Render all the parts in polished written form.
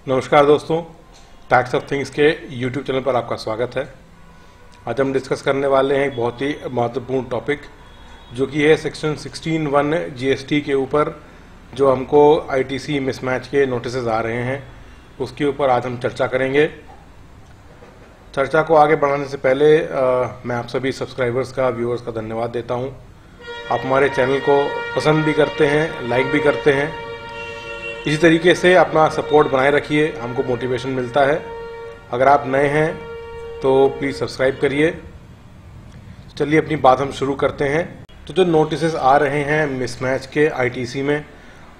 नमस्कार दोस्तों, facts of things के YouTube चैनल पर आपका स्वागत है। आज हम डिस्कस करने वाले हैं एक बहुत ही महत्वपूर्ण टॉपिक जो कि है सेक्शन 16(1) GST के ऊपर जो हमको ITC मिसमैच के नोटिस आ रहे हैं उसके ऊपर आज हम चर्चा करेंगे। चर्चा को आगे बढ़ाने से पहले मैं आप सभी सब्सक्राइबर्स का, व्यूअर्स का धन्यवाद देता हूं। आप हमारे चैनल को पसंद भी करते हैं, लाइक भी करते हैं। इसी तरीके से अपना सपोर्ट बनाए रखिए, हमको मोटिवेशन मिलता है। अगर आप नए हैं तो प्लीज़ सब्सक्राइब करिए। चलिए अपनी बात हम शुरू करते हैं। तो जो नोटिस आ रहे हैं मिसमैच के ITC में,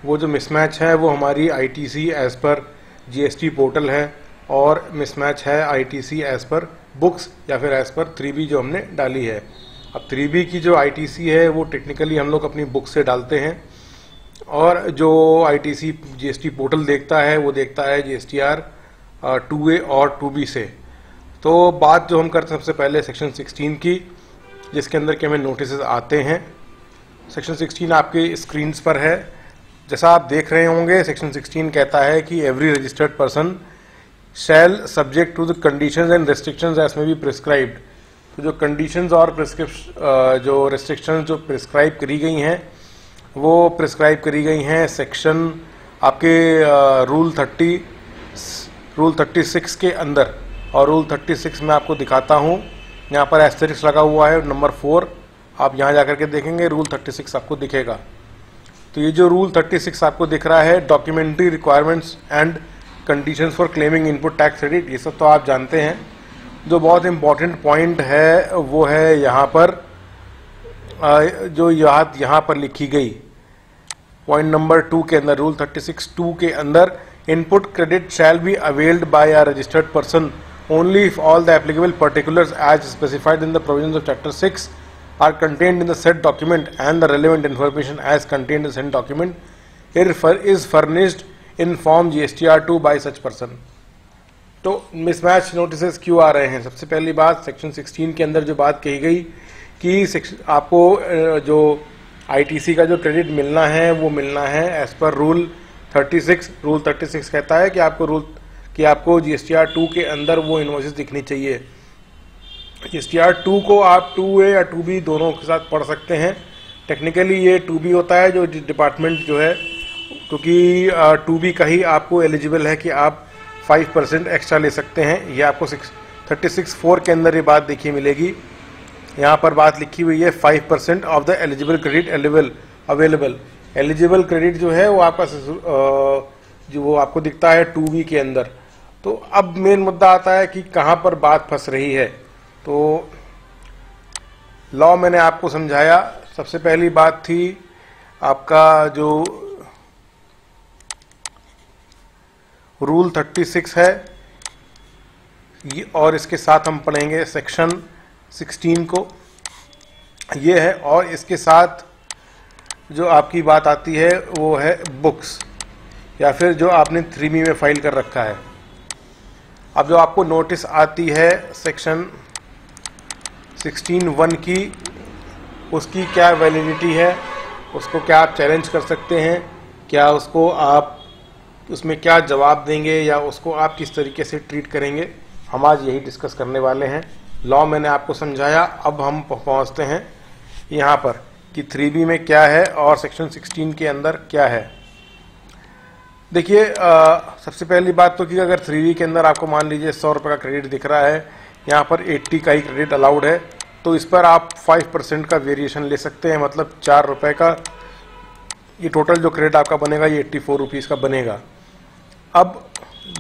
वो जो मिसमैच है वो हमारी ITC as per GST portal है और मिसमैच है ITC एज़ पर बुक्स या फिर एज़ पर 3B जो हमने डाली है। अब 3B की जो ITC है वो टेक्निकली हम लोग अपनी बुक से डालते हैं और जो ITC GST पोर्टल देखता है वो देखता है GSTR 2A और 2B से। तो बात जो हम करते हैं सबसे पहले सेक्शन 16 की, जिसके अंदर के हमें नोटिस आते हैं। सेक्शन 16 आपके स्क्रीन्स पर है। जैसा आप देख रहे होंगे, सेक्शन 16 कहता है कि every registered person shall subject to the conditions and restrictions as may be prescribed. तो जो कंडीशंस और जो रेस्ट्रिक्शंस जो प्रिस्क्राइब करी गई हैं वो प्रिस्क्राइब करी गई हैं सेक्शन आपके रूल 36 के अंदर। और रूल 36 में आपको दिखाता हूँ, यहाँ पर एस्टेरिक्स लगा हुआ है नंबर 4। आप यहाँ जाकर के देखेंगे रूल 36 आपको दिखेगा। तो ये जो रूल 36 आपको दिख रहा है, documentary requirements and conditions for claiming input tax credit, ये सब तो आप जानते हैं। जो बहुत इम्पॉर्टेंट पॉइंट है वो है यहाँ पर जो यहाँ पर लिखी गई पॉइंट नंबर 2 के अंदर, रूल 36(2) के अंदर, input credit shall be availed by a registered person only if all the applicable particulars as specified in the provisions of chapter 6 are contained in the said document and the relevant information as contained in said document is furnished in form GSTR 2 by such person. तो mismatch notice क्यों आ रहे हैं? सबसे पहली बात, section 16 के अंदर जो बात कही गई कि आपको जो ITC का जो क्रेडिट मिलना है वो मिलना है एज पर रूल 36। रूल 36 कहता है कि आपको GSTR 2 के अंदर वो इनवॉइसेस दिखनी चाहिए। GSTR 2 को आप 2A या 2B दोनों के साथ पढ़ सकते हैं। टेक्निकली ये 2B होता है जो डिपार्टमेंट जो है, क्योंकि 2B का ही आपको एलिजिबल है कि आप 5% एक्स्ट्रा ले सकते हैं। ये आपको 36(4) के अंदर ये बात देखिए मिलेगी। यहाँ पर बात लिखी हुई है 5% of the eligible credit available. Eligible credit जो है वो आपका जो वो आपको दिखता है 2B के अंदर। तो अब मेन मुद्दा आता है कि कहाँ पर बात फंस रही है। तो लॉ मैंने आपको समझाया। सबसे पहली बात थी आपका जो रूल 36 है और इसके साथ हम पढ़ेंगे सेक्शन 16 को, ये है। और इसके साथ जो आपकी बात आती है वो है बुक्स या फिर जो आपने 3B में फाइल कर रखा है। अब जो आपको नोटिस आती है सेक्शन 16(1) की, उसकी क्या वैलिडिटी है, उसको क्या आप चैलेंज कर सकते हैं, क्या उसको आप उसमें क्या जवाब देंगे या उसको आप किस तरीके से ट्रीट करेंगे, हम आज यही डिस्कस करने वाले हैं। लॉ मैंने आपको समझाया। अब हम पहुंचते हैं यहाँ पर कि 3B में क्या है और सेक्शन 16 के अंदर क्या है। देखिए, सबसे पहली बात तो कि अगर 3B के अंदर आपको मान लीजिए 100 रुपये का क्रेडिट दिख रहा है, यहाँ पर 80 का ही क्रेडिट अलाउड है, तो इस पर आप 5% का वेरिएशन ले सकते हैं। मतलब 4 रुपये का ये टोटल जो क्रेडिट आपका बनेगा ये 84 रुपीज़ का बनेगा। अब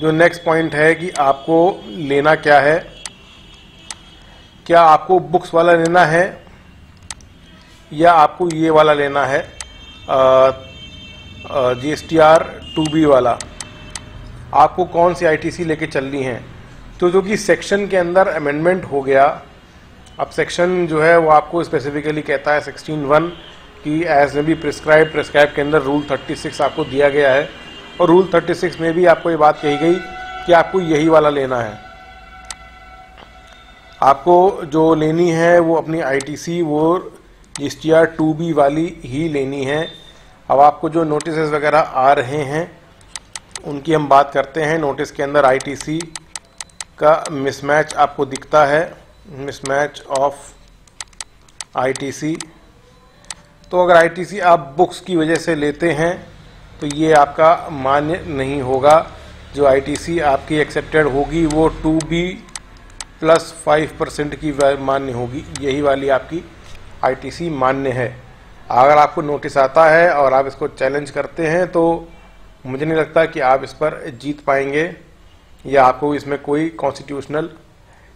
जो नेक्स्ट पॉइंट है कि आपको लेना क्या है, क्या आपको बुक्स वाला लेना है या आपको ये वाला लेना है GSTR 2B वाला, आपको कौन सी ITC लेके चलनी है। तो जो कि सेक्शन के अंदर अमेंडमेंट हो गया, अब सेक्शन जो है वो आपको स्पेसिफिकली कहता है 16(1) कि एज में भी प्रिस्क्राइब के अंदर रूल 36 आपको दिया गया है और रूल 36 में भी आपको ये बात कही गई कि आपको यही वाला लेना है। आपको जो लेनी है वो अपनी ITC वो GSTR 2B वाली ही लेनी है। अब आपको जो नोटिस वगैरह आ रहे हैं उनकी हम बात करते हैं। नोटिस के अंदर आईटीसी का मिसमैच आपको दिखता है, मिसमैच ऑफ आईटीसी। तो अगर आईटीसी आप बुक्स की वजह से लेते हैं तो ये आपका मान्य नहीं होगा। जो आईटीसी आपकी एक्सेप्टेड होगी वो 2B प्लस 5% की मान्य होगी, यही वाली आपकी आईटीसी मान्य है। अगर आपको नोटिस आता है और आप इसको चैलेंज करते हैं तो मुझे नहीं लगता कि आप इस पर जीत पाएंगे या आपको इसमें कोई कॉन्स्टिट्यूशनल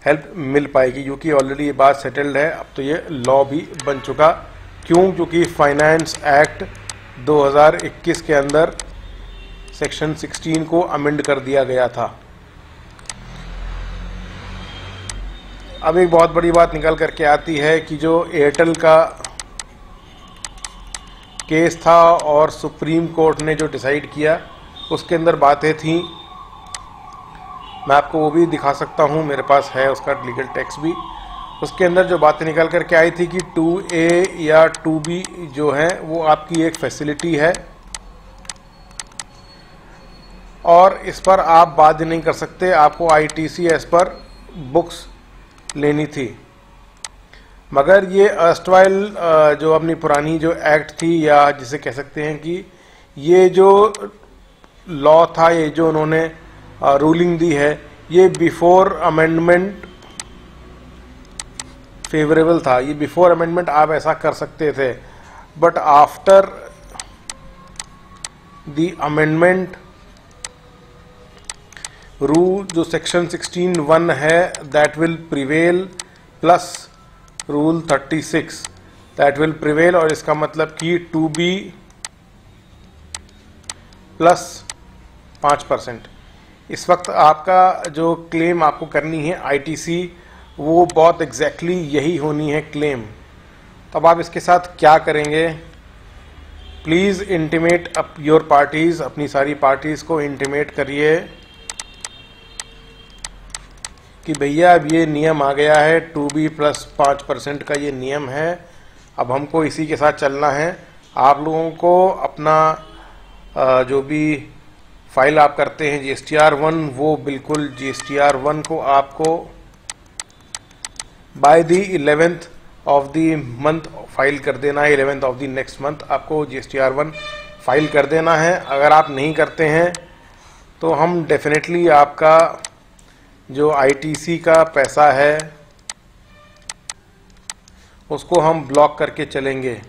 हेल्प मिल पाएगी, क्योंकि ऑलरेडी ये बात सेटल्ड है। अब तो ये लॉ भी बन चुका। क्यों? क्योंकि फाइनेंस एक्ट 2021 के अंदर सेक्शन 16 को अमेंड कर दिया गया था। अब एक बहुत बड़ी बात निकल करके आती है कि जो एयरटेल का केस था और सुप्रीम कोर्ट ने जो डिसाइड किया उसके अंदर बातें थी, मैं आपको वो भी दिखा सकता हूँ, मेरे पास है उसका लीगल टेक्स्ट भी। उसके अंदर जो बातें निकल करके आई थी कि 2A या 2B जो है वो आपकी एक फैसिलिटी है और इस पर आप बाध्य नहीं कर सकते, आपको आईटीसी एस पर बुक्स लेनी थी। मगर ये अर्स्टवाइल जो अपनी पुरानी जो एक्ट थी, या जिसे कह सकते हैं कि ये जो लॉ था, ये जो उन्होंने रूलिंग दी है, ये बिफोर अमेंडमेंट फेवरेबल था। ये बिफोर अमेंडमेंट आप ऐसा कर सकते थे, but after the amendment rule जो सेक्शन 16(1) है that will prevail plus rule 36 that will prevail, और इसका मतलब कि 2B प्लस 5%। इस वक्त आपका जो क्लेम आपको करनी है आईटीसी, वो बहुत एग्जैक्टली यही होनी है क्लेम। तब आप इसके साथ क्या करेंगे? Please intimate up your parties, अपनी सारी पार्टीज़ को इंटीमेट करिए कि भैया अब ये नियम आ गया है, 2B प्लस 5% का ये नियम है, अब हमको इसी के साथ चलना है। आप लोगों को अपना जो भी फाइल आप करते हैं GSTR1, वो बिल्कुल GSTR1 को आपको by the 11th of the month file कर देना है। 11th of the next month आपको GSTR1 फाइल कर देना है। अगर आप नहीं करते हैं तो हम डेफिनेटली आपका जो आईटीसी का पैसा है उसको हम ब्लॉक करके चलेंगे।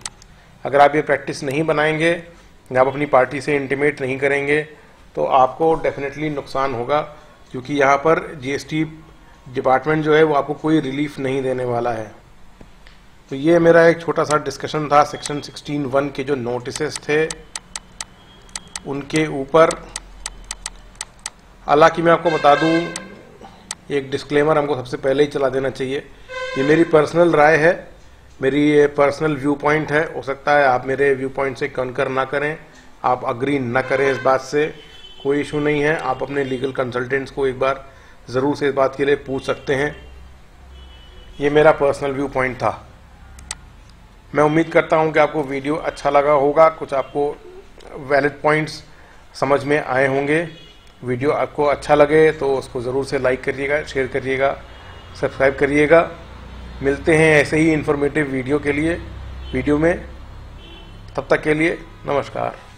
अगर आप ये प्रैक्टिस नहीं बनाएंगे या आप अपनी पार्टी से इंटीमेट नहीं करेंगे तो आपको डेफिनेटली नुकसान होगा, क्योंकि यहाँ पर जीएसटी डिपार्टमेंट जो है वो आपको कोई रिलीफ नहीं देने वाला है। तो ये मेरा एक छोटा सा डिस्कशन था सेक्शन 16(1) के जो नोटिसेस थे उनके ऊपर। हालांकि मैं आपको बता दूं, एक डिस्क्लेमर हमको सबसे पहले ही चला देना चाहिए, ये मेरी पर्सनल राय है, मेरी ये पर्सनल व्यू पॉइंट है। हो सकता है आप मेरे व्यू पॉइंट से कनकर ना करें, आप अग्री ना करें, इस बात से कोई इशू नहीं है। आप अपने लीगल कंसल्टेंट्स को एक बार ज़रूर से इस बात के लिए पूछ सकते हैं। ये मेरा पर्सनल व्यू पॉइंट था। मैं उम्मीद करता हूं कि आपको वीडियो अच्छा लगा होगा, कुछ आपको वैलिड पॉइंट्स समझ में आए होंगे। वीडियो आपको अच्छा लगे तो उसको ज़रूर से लाइक करिएगा, शेयर करिएगा, सब्सक्राइब करिएगा। मिलते हैं ऐसे ही इन्फॉर्मेटिव वीडियो में। तब तक के लिए नमस्कार।